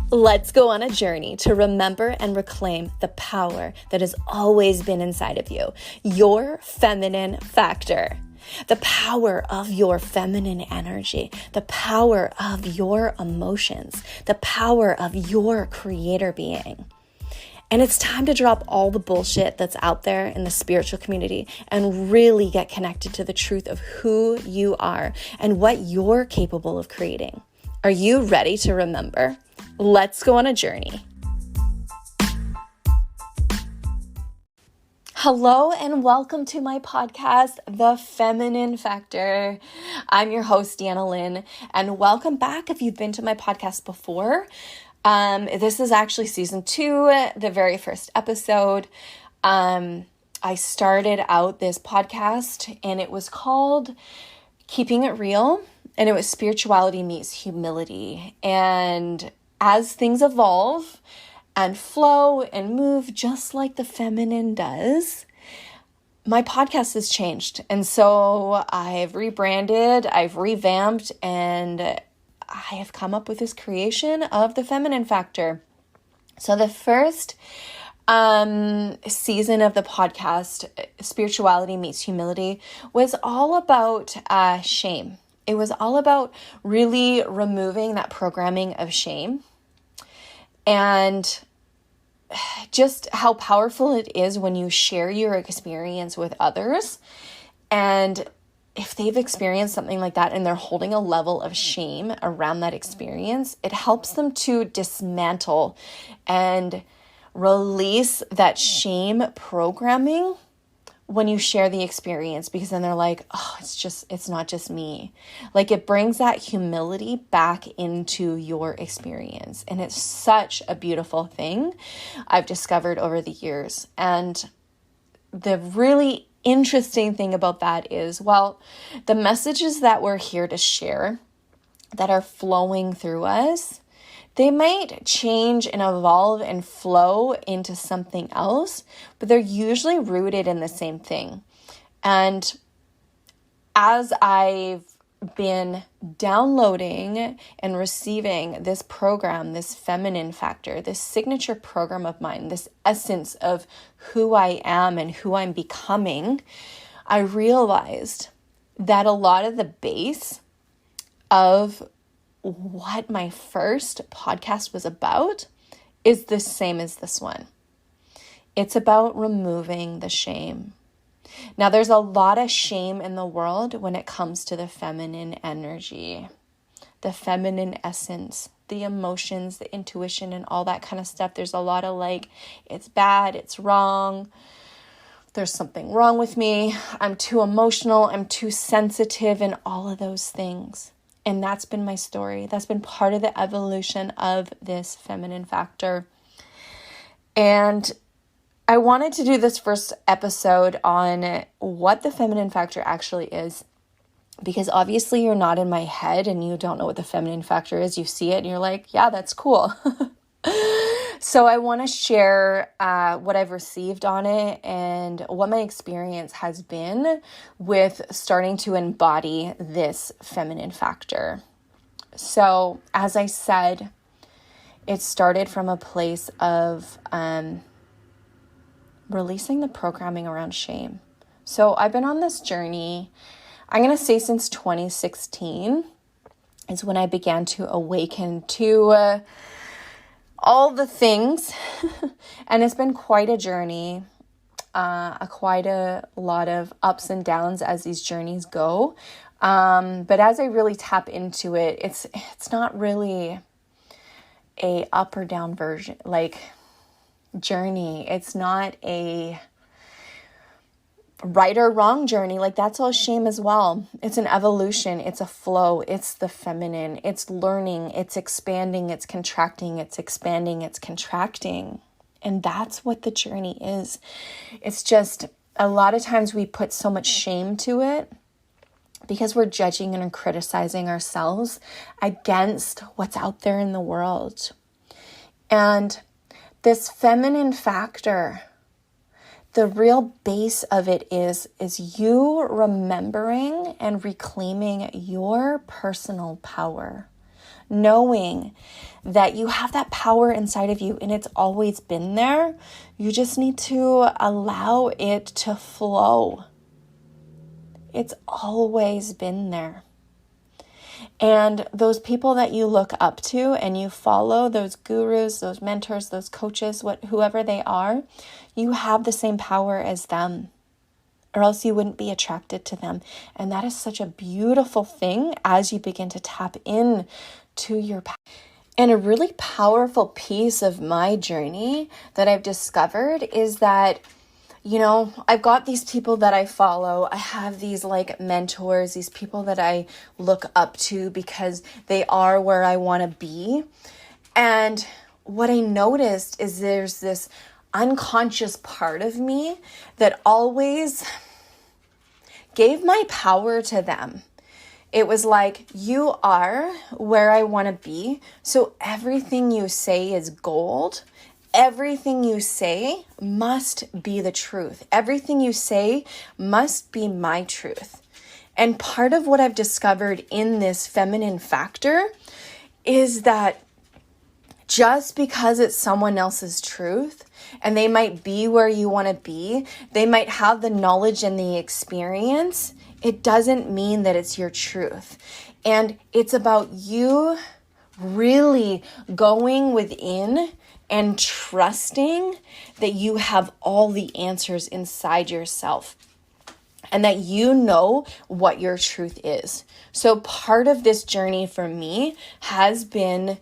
Let's go on a journey to remember and reclaim the power that has always been inside of you, your feminine factor. The power of your feminine energy, the power of your emotions, the power of your creator being. And it's time to drop all the bullshit that's out there in the spiritual community and really get connected to the truth of who you are and what you're capable of creating. Are you ready to remember? Let's go on a journey. Hello and welcome to my podcast, The Feminine Factor. I'm your host, Deanna and welcome back if you've been to my podcast before. This is actually season 2, the very first episode. I started out this podcast and it was called Keeping It Real, and it was spirituality meets humility. And as things evolve and flow and move just like the feminine does, my podcast has changed. And so I've rebranded, I've revamped, and I have come up with this creation of the feminine factor. So the first season of the podcast, Spirituality Meets Humility, was all about shame. It was all about really removing that programming of shame and just how powerful it is when you share your experience with others. And if they've experienced something like that and they're holding a level of shame around that experience, it helps them to dismantle and release that shame programming when you share the experience, because then they're like, oh, it's not just me. Like, it brings that humility back into your experience. And it's such a beautiful thing I've discovered over the years. And the really interesting thing about that is, well, the messages that we're here to share that are flowing through us, they might change and evolve and flow into something else, but they're usually rooted in the same thing. And as I've been downloading and receiving this program, this feminine factor, this signature program of mine, this essence of who I am and who I'm becoming, I realized that a lot of the base of what my first podcast was about is the same as this one. It's about removing the shame. Now, there's a lot of shame in the world when it comes to the feminine energy, the feminine essence, the emotions, the intuition, and all that kind of stuff. There's a lot of like, it's bad, it's wrong, there's something wrong with me, I'm too emotional, I'm too sensitive, and all of those things. And that's been my story. That's been part of the evolution of this feminine factor. And I wanted to do this first episode on what the feminine factor actually is, because obviously you're not in my head and you don't know what the feminine factor is. You see it and you're like, yeah, that's cool. So I want to share what I've received on it and what my experience has been with starting to embody this feminine factor. So as I said, it started from a place of releasing the programming around shame. So I've been on this journey, I'm going to say since 2016 is when I began to awaken to all the things, and it's been quite a journey, quite a lot of ups and downs as these journeys go. But as I really tap into it, it's not really a up or down version, like journey. It's not a right or wrong journey. Like, that's all shame as well. It's an evolution. It's a flow. It's the feminine. It's learning. It's expanding. It's contracting. It's expanding. It's contracting. And that's what the journey is. It's just a lot of times we put so much shame to it because we're judging and criticizing ourselves against what's out there in the world. And this feminine factor, the real base of it is you remembering and reclaiming your personal power, knowing that you have that power inside of you and it's always been there. You just need to allow it to flow. It's always been there. And those people that you look up to and you follow, those gurus, those mentors, those coaches, whoever they are, you have the same power as them, or else you wouldn't be attracted to them. And that is such a beautiful thing as you begin to tap in to your power. And a really powerful piece of my journey that I've discovered is that, I've got these people that I follow. I have these mentors, these people that I look up to because they are where I want to be. And what I noticed is there's this unconscious part of me that always gave my power to them. It was like, you are where I want to be. So everything you say is gold. Everything you say must be the truth. Everything you say must be my truth. And part of what I've discovered in this feminine factor is that just because it's someone else's truth and they might be where you want to be, they might have the knowledge and the experience, it doesn't mean that it's your truth. And it's about you really going within and trusting that you have all the answers inside yourself and that you know what your truth is. So part of this journey for me has been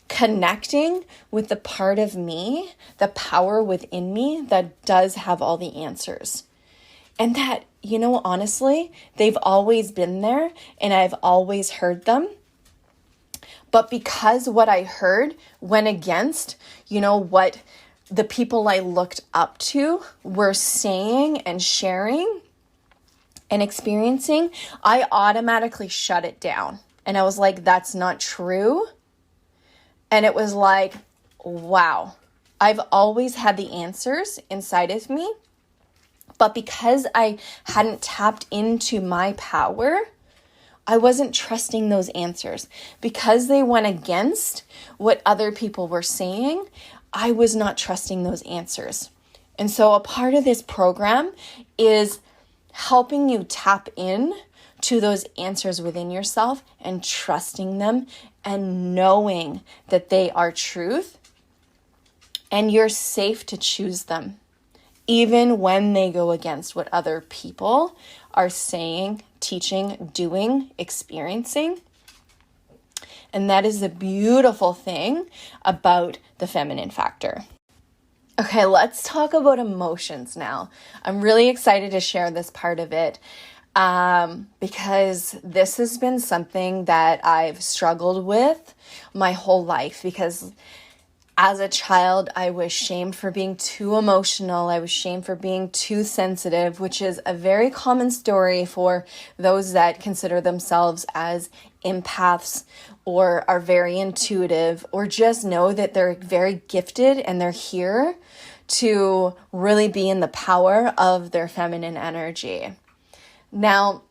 connecting with the part of me, the power within me that does have all the answers. And that, honestly, they've always been there and I've always heard them. But because what I heard went against, what the people I looked up to were saying and sharing and experiencing, I automatically shut it down. And I was like, that's not true. And it was like, wow, I've always had the answers inside of me. But because I hadn't tapped into my power, I wasn't trusting those answers. Because they went against what other people were saying, I was not trusting those answers. And so a part of this program is helping you tap in to those answers within yourself and trusting them and knowing that they are truth and you're safe to choose them, even when they go against what other people are saying, teaching, doing, experiencing. And that is the beautiful thing about the feminine factor. Okay, let's talk about emotions now. I'm really excited to share this part of it because this has been something that I've struggled with my whole life, because as a child, I was shamed for being too emotional. I was shamed for being too sensitive, which is a very common story for those that consider themselves as empaths or are very intuitive or just know that they're very gifted and they're here to really be in the power of their feminine energy. Now,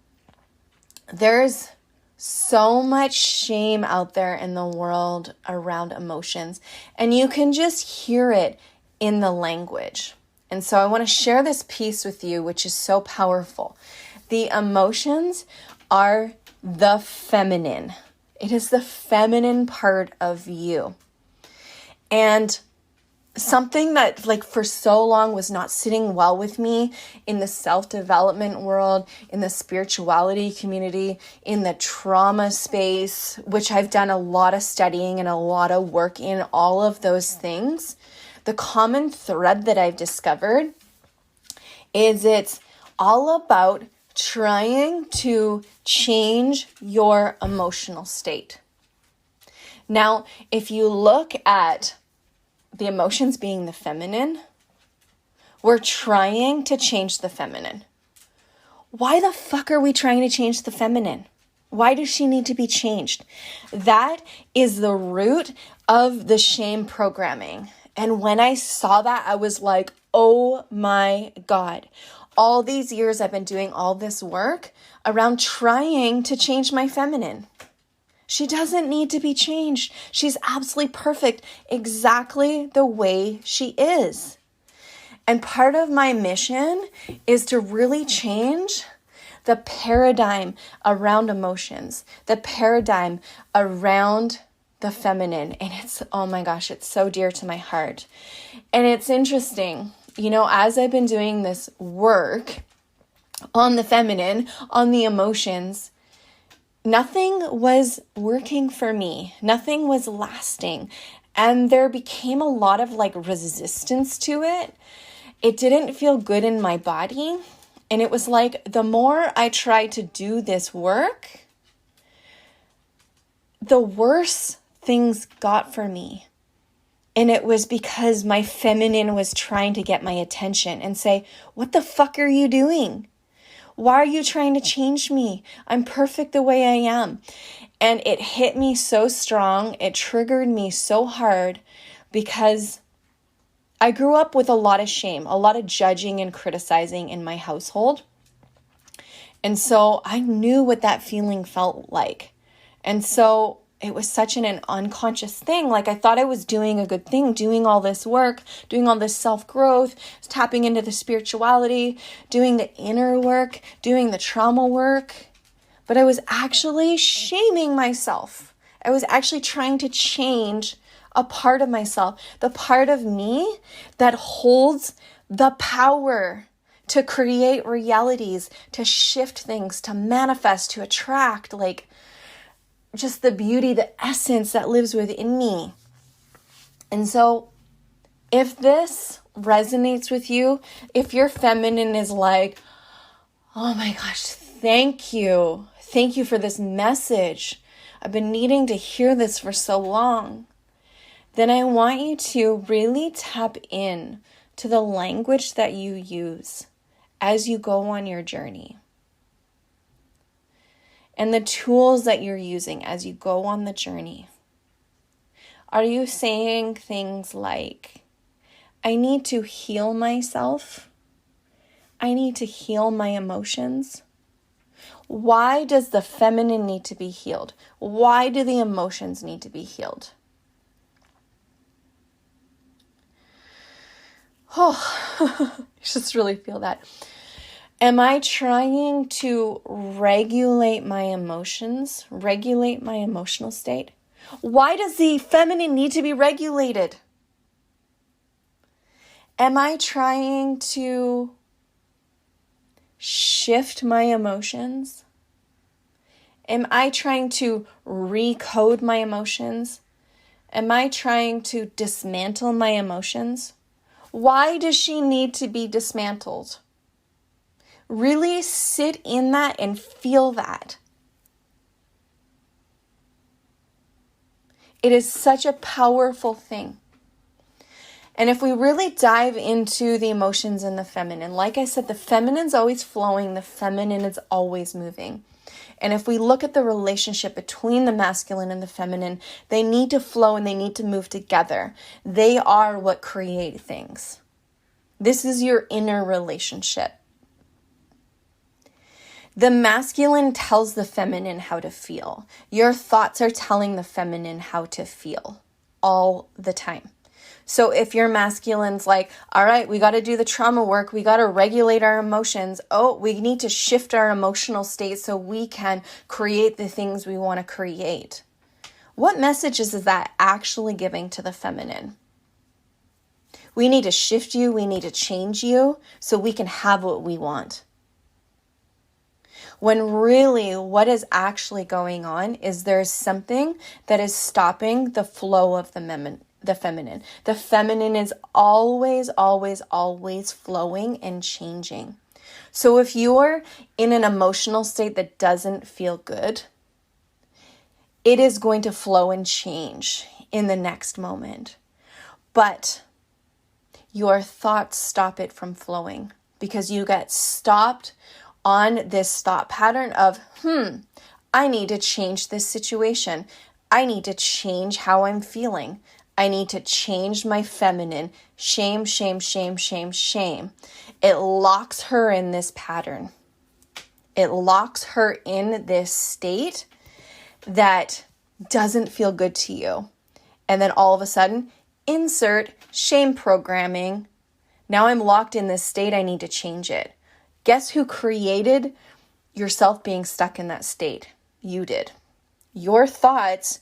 there's so much shame out there in the world around emotions, and you can just hear it in the language. And so I want to share this piece with you, which is so powerful. The emotions are the feminine. It is the feminine part of you. And something that for so long was not sitting well with me in the self-development world, in the spirituality community, in the trauma space, which I've done a lot of studying and a lot of work in all of those things. The common thread that I've discovered is it's all about trying to change your emotional state. Now, if you look at the emotions being the feminine, we're trying to change the feminine. Why the fuck are we trying to change the feminine? Why does she need to be changed? That is the root of the shame programming. And when I saw that, I was like, oh my God. All these years I've been doing all this work around trying to change my feminine. She doesn't need to be changed. She's absolutely perfect, exactly the way she is. And part of my mission is to really change the paradigm around emotions, the paradigm around the feminine. And it's, oh my gosh, it's so dear to my heart. And it's interesting, as I've been doing this work on the feminine, on the emotions, nothing was working for me. Nothing was lasting. And there became a lot of resistance to it. It didn't feel good in my body. And it was like the more I tried to do this work, the worse things got for me. And it was because my feminine was trying to get my attention and say, what the fuck are you doing? Why are you trying to change me? I'm perfect the way I am. And it hit me so strong. It triggered me so hard because I grew up with a lot of shame, a lot of judging and criticizing in my household. And so I knew what that feeling felt like. And so it was such an unconscious thing. I thought I was doing a good thing, doing all this work, doing all this self-growth, tapping into the spirituality, doing the inner work, doing the trauma work. But I was actually shaming myself. I was actually trying to change a part of myself, the part of me that holds the power to create realities, to shift things, to manifest, to attract, just the beauty, the essence that lives within me. And so if this resonates with you, if your feminine is like, oh my gosh, thank you. Thank you for this message. I've been needing to hear this for so long. Then I want you to really tap in to the language that you use as you go on your journey. And the tools that you're using as you go on the journey. Are you saying things like, I need to heal myself? I need to heal my emotions? Why does the feminine need to be healed? Why do the emotions need to be healed? Oh, just really feel that. Am I trying to regulate my emotions, regulate my emotional state? Why does the feminine need to be regulated? Am I trying to shift my emotions? Am I trying to recode my emotions? Am I trying to dismantle my emotions? Why does she need to be dismantled? Really sit in that and feel that. It is such a powerful thing. And if we really dive into the emotions in the feminine, like I said, the feminine's always flowing, the feminine is always moving. And if we look at the relationship between the masculine and the feminine, they need to flow and they need to move together. They are what create things. This is your inner relationship. The masculine tells the feminine how to feel. Your thoughts are telling the feminine how to feel all the time. So if your masculine's like, all right, we got to do the trauma work. We got to regulate our emotions. Oh, we need to shift our emotional state so we can create the things we want to create. What messages is that actually giving to the feminine? We need to shift you. We need to change you so we can have what we want. When really what is actually going on is there's something that is stopping the flow of the feminine. The feminine is always, always, always flowing and changing. So if you're in an emotional state that doesn't feel good, it is going to flow and change in the next moment. But your thoughts stop it from flowing because you get stopped on this thought pattern of, I need to change this situation. I need to change how I'm feeling. I need to change my feminine. Shame, shame, shame, shame, shame. It locks her in this pattern. It locks her in this state that doesn't feel good to you. And then all of a sudden, insert shame programming. Now I'm locked in this state. I need to change it. Guess who created yourself being stuck in that state? You did. Your thoughts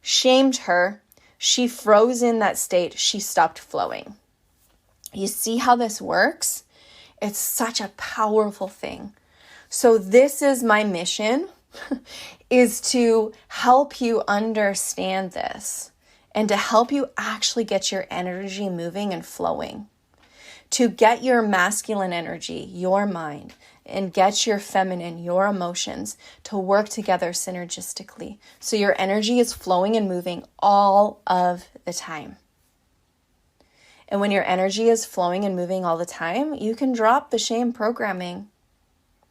shamed her. She froze in that state. She stopped flowing. You see how this works? It's such a powerful thing. So this is my mission, is to help you understand this and to help you actually get your energy moving and flowing. To get your masculine energy, your mind, and get your feminine, your emotions, to work together synergistically. So your energy is flowing and moving all of the time. And when your energy is flowing and moving all the time, you can drop the shame programming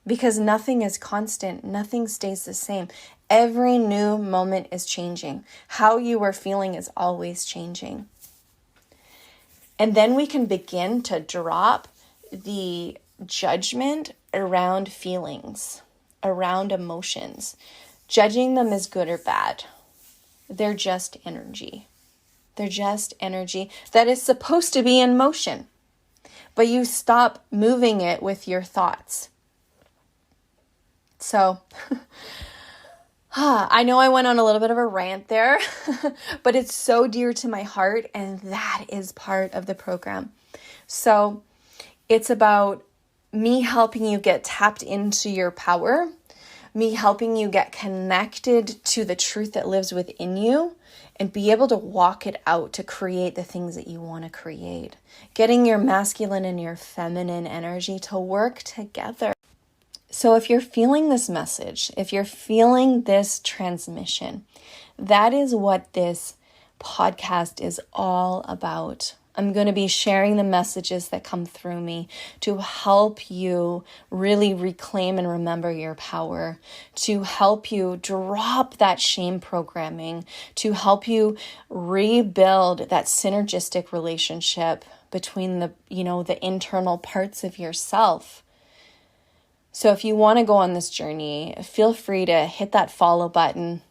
because nothing is constant. Nothing stays the same. Every new moment is changing. How you are feeling is always changing. And then we can begin to drop the judgment around feelings, around emotions. Judging them as good or bad. They're just energy. They're just energy that is supposed to be in motion, but you stop moving it with your thoughts. So, I know I went on a little bit of a rant there, but it's so dear to my heart, and that is part of the program. So, it's about me helping you get tapped into your power, me helping you get connected to the truth that lives within you, and be able to walk it out to create the things that you want to create. Getting your masculine and your feminine energy to work together. So if you're feeling this message, if you're feeling this transmission, that is what this podcast is all about. I'm going to be sharing the messages that come through me to help you really reclaim and remember your power, to help you drop that shame programming, to help you rebuild that synergistic relationship between the internal parts of yourself. So if you want to go on this journey, feel free to hit that follow button,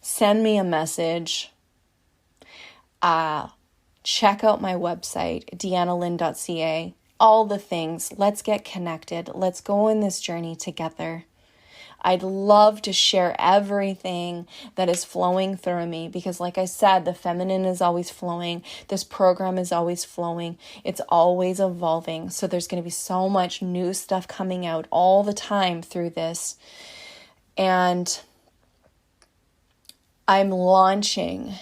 send me a message, check out my website, deannalynn.ca, all the things. Let's get connected. Let's go on this journey together. I'd love to share everything that is flowing through me because, like I said, the feminine is always flowing. This program is always flowing. It's always evolving. So there's going to be so much new stuff coming out all the time through this. And I'm launching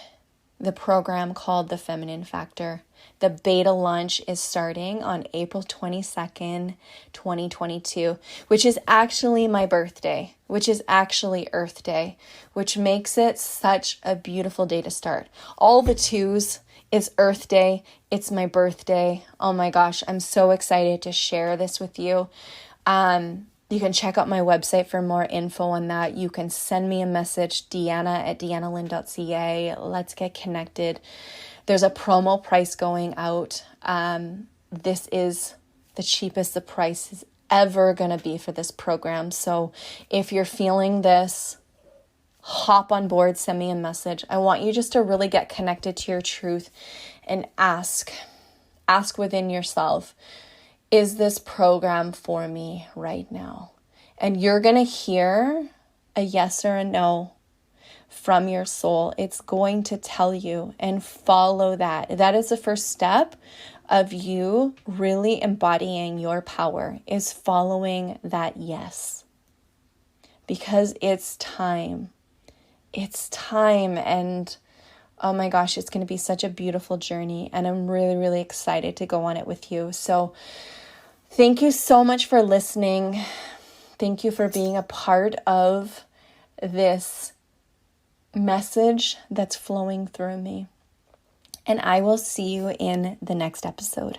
the program called The Feminine Factor. The beta launch is starting on April 22nd, 2022, which is actually my birthday, which is actually Earth Day, which makes it such a beautiful day to start. All the twos, it's Earth Day, it's my birthday. Oh my gosh, I'm so excited to share this with you. You can check out my website for more info on that. You can send me a message, deannalynn.ca. Let's get connected. There's a promo price going out. This is the cheapest the price is ever going to be for this program. So if you're feeling this, hop on board, send me a message. I want you just to really get connected to your truth and ask within yourself, is this program for me right now? And you're going to hear a yes or a no from your soul. It's going to tell you, and follow that. That is the first step of you really embodying your power, is following that yes. Because it's time. It's time. And oh my gosh, it's going to be such a beautiful journey. And I'm really, really excited to go on it with you. So thank you so much for listening. Thank you for being a part of this message that's flowing through me. And I will see you in the next episode.